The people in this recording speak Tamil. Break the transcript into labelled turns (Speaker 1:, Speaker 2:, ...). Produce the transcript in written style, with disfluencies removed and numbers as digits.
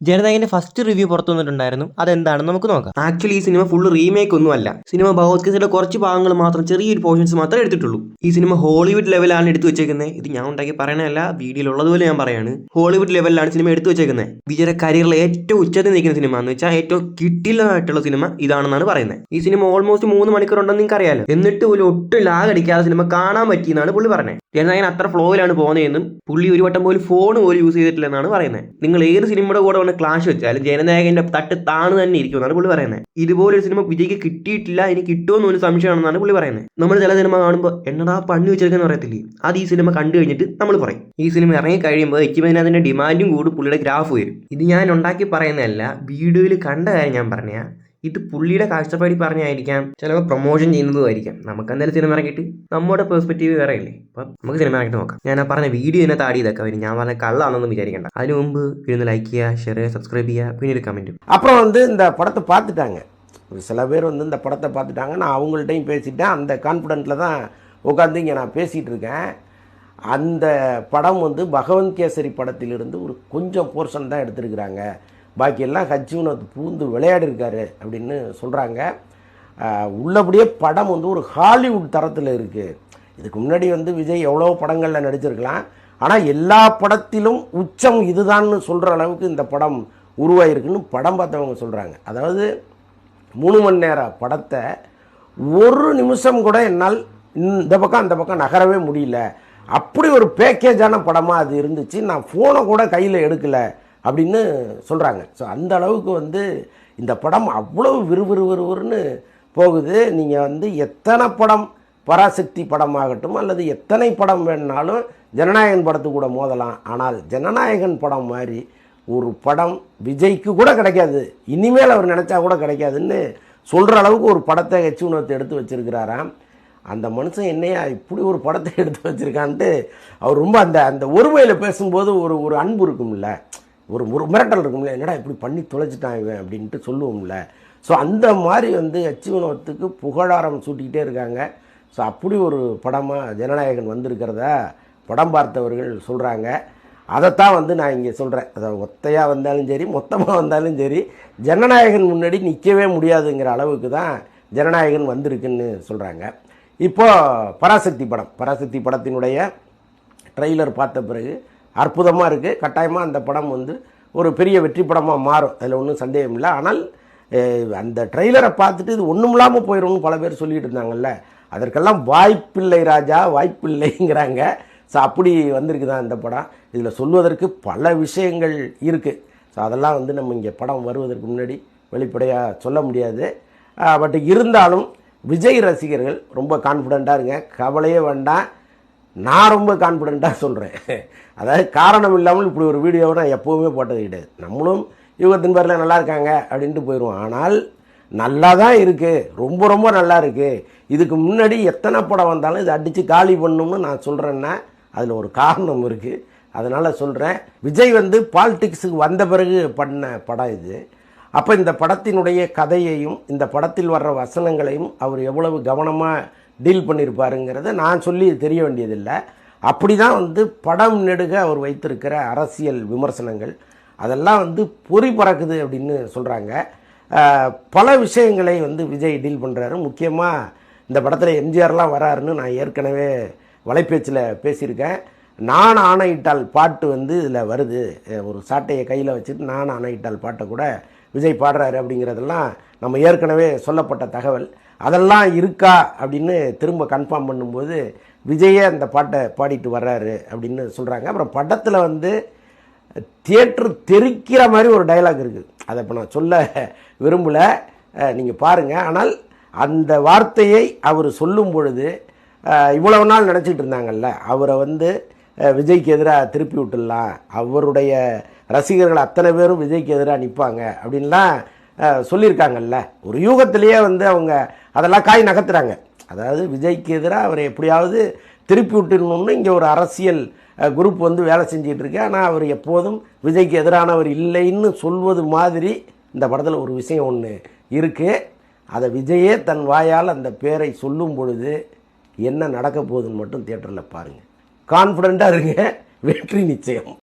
Speaker 1: ജനനായകന്റെ ഫസ്റ്റ് റിവ്യൂ പുറത്തു വന്നിട്ടുണ്ടായിരുന്നു. അതെന്താണെന്ന് നമുക്ക് നോക്കാം. ആക്ച്വലി ഈ സിനിമ ഫുൾ റീമേക്ക് ഒന്നുമല്ല. സിനിമ ഭഗവത്ഗീതയുടെ കുറച്ച് ഭാഗങ്ങൾ മാത്രം, ചെറിയൊരു പോർഷൻസ് മാത്രമേ എടുത്തിട്ടുള്ളൂ. ഈ സിനിമ ഹോളിവുഡ് ലെവലാണ് എടുത്തു വെച്ചേക്കുന്നത്. ഇത് ഞാൻ ഉണ്ടാക്കി പറയണല്ല, വീഡിയോയിലുള്ളതുപോലെ ഞാൻ പറയാണ്. ഹോളിവുഡ് ലെവലിലാണ് സിനിമ എടുത്തു വെച്ചേക്കുന്നത്. വിജയുടെ കരിയറിലെ ഏറ്റവും ഉച്ചത്തിൽ നിൽക്കുന്ന സിനിമ എന്ന് വെച്ചാൽ ഏറ്റവും കിട്ടില്ലായിട്ടുള്ള സിനിമ ഇതാണെന്നാണ് പറയുന്നത്. ഈ സിനിമ ഓൾമോസ്റ്റ് 3 മണിക്കൂർ ഉണ്ടെന്ന് നിങ്ങൾക്ക് അറിയാലോ. എന്നിട്ട് പോലും ഒട്ടും ലാഗ് അടിക്കാതെ സിനിമ കാണാൻ പറ്റിയെന്നാണ് പുള്ളി പറഞ്ഞത്. ജനനായകൻ അത്ര ഫ്ലോയിലാണ് പോകുന്നതെന്നും പുള്ളി ഒരു വട്ടം പോലും ഫോൺ പോലും യൂസ് ചെയ്തിട്ടില്ലെന്നാണ് പറയുന്നത്. നിങ്ങൾ ഏത് സിനിമയുടെ കൂടെ വന്ന് ക്ലാഷ് വെച്ചാലും ജനനായകന്റെ തട്ട് താണു തന്നെ ഇരിക്കുമെന്നാണ് പുള്ളി പറയുന്നത്. ഇതുപോലൊരു സിനിമ വിജയ്ക്ക് കിട്ടിയിട്ടില്ല, ഇനി കിട്ടുമെന്ന് ഒരു സംശയമാണെന്നാണ് പുള്ളി പറയുന്നത്. നമ്മൾ ചില സിനിമ കാണുമ്പോൾ എന്നടാ പണി വെച്ചെടുക്കുന്ന പറയത്തില്ലേ, അത് ഈ സിനിമ കണ്ടു കഴിഞ്ഞിട്ട് നമ്മൾ പറയും. ഈ സിനിമ ഇറങ്ങി കഴിയുമ്പോൾ അതിന്റെ ഡിമാൻഡും കൂടും, പുള്ളിയുടെ ഗ്രാഫ് വരും. ഇത് ഞാൻ ഉണ്ടാക്കി പറയുന്നതല്ല, വീഡിയോയിൽ കണ്ട കാര്യം ഞാൻ പറഞ്ഞ. ഇത് പുള്ളിയുടെ കാഴ്ചപ്പാടി പറഞ്ഞായിരിക്കാം, ചിലപ്പോൾ പ്രൊമോഷൻ ചെയ്യുന്നതുമായിരിക്കാം. നമുക്ക് എന്തായാലും സിനിമ ഇറങ്ങിയിട്ട് നമ്മുടെ പെർസ്പെക്റ്റീവ് വേറെ ഇല്ലേ. അപ്പം നമുക്ക് സിനിമ ഇറങ്ങിയിട്ട് നോക്കാം. ഞാൻ പറഞ്ഞ വീഡിയോ എന്നെ താടി ഇതൊക്കെ വരും, ഞാൻ പറഞ്ഞ കള്ളാണെന്നൊന്നും വിചാരിക്കേണ്ട. അതിന് മുമ്പ് ഇരുന്ന് ലൈക്ക് ചെയ്യുക, ഷെയർ ചെയ്യുക, സബ്സ്ക്ரைப் ചെയ്യുക, പിന്നെ ഒരു കമൻറ്റും.
Speaker 2: அப்புறம் இந்த படத்தை பார்த்துட்டாங்க. ஒரு சில பேர் இந்த படத்தை பார்த்துட்டாங்க. நான் அவங்கள்ட்டையும் பேசிட்டேன். அந்த கான்ஃபிடென்ட்டில் தான் உட்காந்து இங்கே நான் பேசிகிட்டு இருக்கேன். அந்த படம் பகவந்த் கேசரி படத்திலிருந்து ஒரு கொஞ்சம் போர்ஷன் தான் எடுத்திருக்கிறாங்க. பாக்கியெல்லாம் ஹஜ்ஜினத் பூந்து விளையாடி இருக்காரு அப்படின்னு சொல்கிறாங்க. உள்ளபடியே படம் ஒரு ஹாலிவுட் தரத்தில் இருக்குது. இதுக்கு முன்னாடி விஜய் எவ்வளோ படங்களில் நடிச்சிருக்கலாம். ஆனால் எல்லா படத்திலும் உச்சம் இதுதான்னு சொல்கிற அளவுக்கு இந்த படம் உருவாயிருக்குன்னு படம் பார்த்தவங்க சொல்கிறாங்க. அதாவது 3 மணி நேர படத்தை ஒரு நிமிஷம் கூட என்னால் இந்த பக்கம் அந்த பக்கம் நகரவே முடியல. அப்படி ஒரு பேக்கேஜான படமாக அது இருந்துச்சு. நான் ஃபோனை கூட கையில் எடுக்கலை அப்படின்னு சொல்கிறாங்க. ஸோ அந்த அளவுக்கு இந்த படம் அவ்வளோ விறுவிறுன்னு போகுது. நீங்கள் எத்தனை படம், பராசக்தி படமாகட்டும் அல்லது எத்தனை படம் வேணுனாலும் ஜனநாயகன் படத்துக்கு கூட மோதலாம். ஆனால் ஜனநாயகன் படம் மாதிரி ஒரு படம் விஜய்க்கு கூட கிடைக்காது, இனிமேல் அவர் நினச்சா கூட கிடைக்காதுன்னு சொல்கிற அளவுக்கு ஒரு படத்தை ஹெச்வினோத் எடுத்து வச்சுருக்கிறாராம். அந்த மனுஷன் என்னையா இப்படி ஒரு படத்தை எடுத்து வச்சுருக்கான்ட்டு அவர் ரொம்ப அந்த ஒருமையில் பேசும்போது ஒரு அன்பு இருக்கும்ல, ஒரு மிரட்டல் இருக்கும்ல, என்னடா இப்படி பண்ணி தொலைச்சிட்டான் இவன் அப்படின்ட்டு சொல்லுவோம்ல. ஸோ அந்த மாதிரி ஹெச்வினோத்துக்கு புகழாரம் சூட்டிக்கிட்டே இருக்காங்க. ஸோ அப்படி ஒரு படமாக ஜனநாயகன் வந்திருக்கிறதா படம் பார்த்தவர்கள் சொல்கிறாங்க. அதைத்தான் நான் இங்கே சொல்கிறேன். அதாவது ஒத்தையாக வந்தாலும் சரி, மொத்தமாக வந்தாலும் சரி, ஜனநாயகன் முன்னாடி நிற்கவே முடியாதுங்கிற அளவுக்கு தான் ஜனநாயகன் வந்திருக்குன்னு சொல்கிறாங்க. இப்போது பராசக்தி படத்தினுடைய ட்ரெய்லர் பார்த்த பிறகு அற்புதமாக இருக்குது. கட்டாயமாக அந்த படம் ஒரு பெரிய வெற்றி படமாக மாறும், அதில் ஒன்றும் சந்தேகம் இல்லை. ஆனால் அந்த ட்ரெய்லரை பார்த்துட்டு இது ஒன்றும் இல்லாமல் போயிடும்னு பல பேர் சொல்லிகிட்டு இருந்தாங்கல்ல, அதற்கெல்லாம் வாய்ப்பில்லை ராஜா, வாய்ப்பில்லைங்கிறாங்க. ஸோ அப்படி வந்திருக்கு தான் இந்த படம். இதில் சொல்வதற்கு பல விஷயங்கள் இருக்குது. ஸோ அதெல்லாம் நம்ம இங்கே படம் வருவதற்கு முன்னாடி வெளிப்படையாக சொல்ல முடியாது. பட் இருந்தாலும் விஜய் ரசிகர்கள் ரொம்ப கான்ஃபிடெண்ட்டாக இருங்க, கவலையே வேண்டாம். நான் ரொம்ப கான்ஃபிடெண்ட்டாக சொல்கிறேன். அதாவது காரணம் இல்லாமல் இப்படி ஒரு வீடியோவை நான் எப்போவுமே போட்டது கிடையாது. நம்மளும் யுகத்தின் பேரில் நல்லா இருக்காங்க அப்படின்ட்டு போயிடுவோம். ஆனால் நல்லா தான் இருக்குது, ரொம்ப ரொம்ப நல்லா இருக்குது. இதுக்கு முன்னாடி எத்தனை படம் வந்தாலும் இதை அடித்து காலி பண்ணணும்னு நான் சொல்கிறேன்னா அதில் ஒரு காரணம் இருக்குது. அதனால் சொல்கிறேன். விஜய் பாலிடிக்ஸுக்கு வந்த பிறகு பண்ண படம் இது. அப்போ இந்த படத்தினுடைய கதையையும் இந்த படத்தில் வர்ற வசனங்களையும் அவர் எவ்வளவு கவனமாக டீல் பண்ணியிருப்பாருங்கிறத நான் சொல்லி தெரிய வேண்டியதில்லை. அப்படி தான் படம் நெடுக அவர் வைத்திருக்கிற அரசியல் விமர்சனங்கள் அதெல்லாம் பொறி பறக்குது அப்படின்னு சொல்கிறாங்க. பல விஷயங்களை விஜய் டீல் பண்ணுறாரு. முக்கியமாக இந்த படத்தில் எம்ஜிஆர்லாம் வராருன்னு நான் ஏற்கனவே வலைப்பேச்சில் பேசியிருக்கேன். நான் ஆணையிட்டால் பாட்டு இதில் வருது. ஒரு சாட்டையை கையில் வச்சுட்டு நான் ஆணையிட்டால் பாட்டை கூட விஜய் பாடுறாரு அப்படிங்கிறதெல்லாம் நம்ம ஏற்கனவே சொல்லப்பட்ட தகவல். அதெல்லாம் இருக்கா அப்படின்னு திரும்ப கன்ஃபார்ம் பண்ணும்போது விஜயே அந்த பாட்டை பாடிட்டு வர்றாரு அப்படின்னு சொல்கிறாங்க. அப்புறம் படத்தில் தியேட்டர் தெரிக்கிற மாதிரி ஒரு டைலாக் இருக்குது. அதை இப்போ நான் சொல்ல விரும்பலை, நீங்கள் பாருங்கள். ஆனால் அந்த வார்த்தையை அவர் சொல்லும் பொழுது இவ்வளவு நாள் நினச்சிட்டு இருந்தாங்கல்ல, அவரை விஜய்க்கு எதிராக திருப்பி விட்டுடலாம், அவருடைய ரசிகர்கள் அத்தனை பேரும் விஜய்க்கு எதிராக நிற்பாங்க அப்படின்லாம் சொல்லியிருக்காங்கல்ல. ஒரு யூகத்திலேயே அவங்க அதெல்லாம் காய் நகர்த்துறாங்க. அதாவது விஜய்க்கு எதிராக அவரை எப்படியாவது திருப்பி விட்டுடணும்னு இங்கே ஒரு அரசியல் குரூப் வேலை செஞ்சிட்டு இருக்கு. ஆனால் அவர் எப்போதும் விஜய்க்கு எதிரானவர் இல்லைன்னு சொல்வது மாதிரி இந்த படத்தில் ஒரு விஷயம் ஒன்று இருக்குது. அதை விஜயே தன் வாயால் அந்த பேரை சொல்லும் பொழுது என்ன நடக்க போகுதுன்னு மட்டும் தியேட்டரில் பாருங்கள். கான்ஃபிடெண்ட்டாக இருங்க, வெற்றி நிச்சயம்.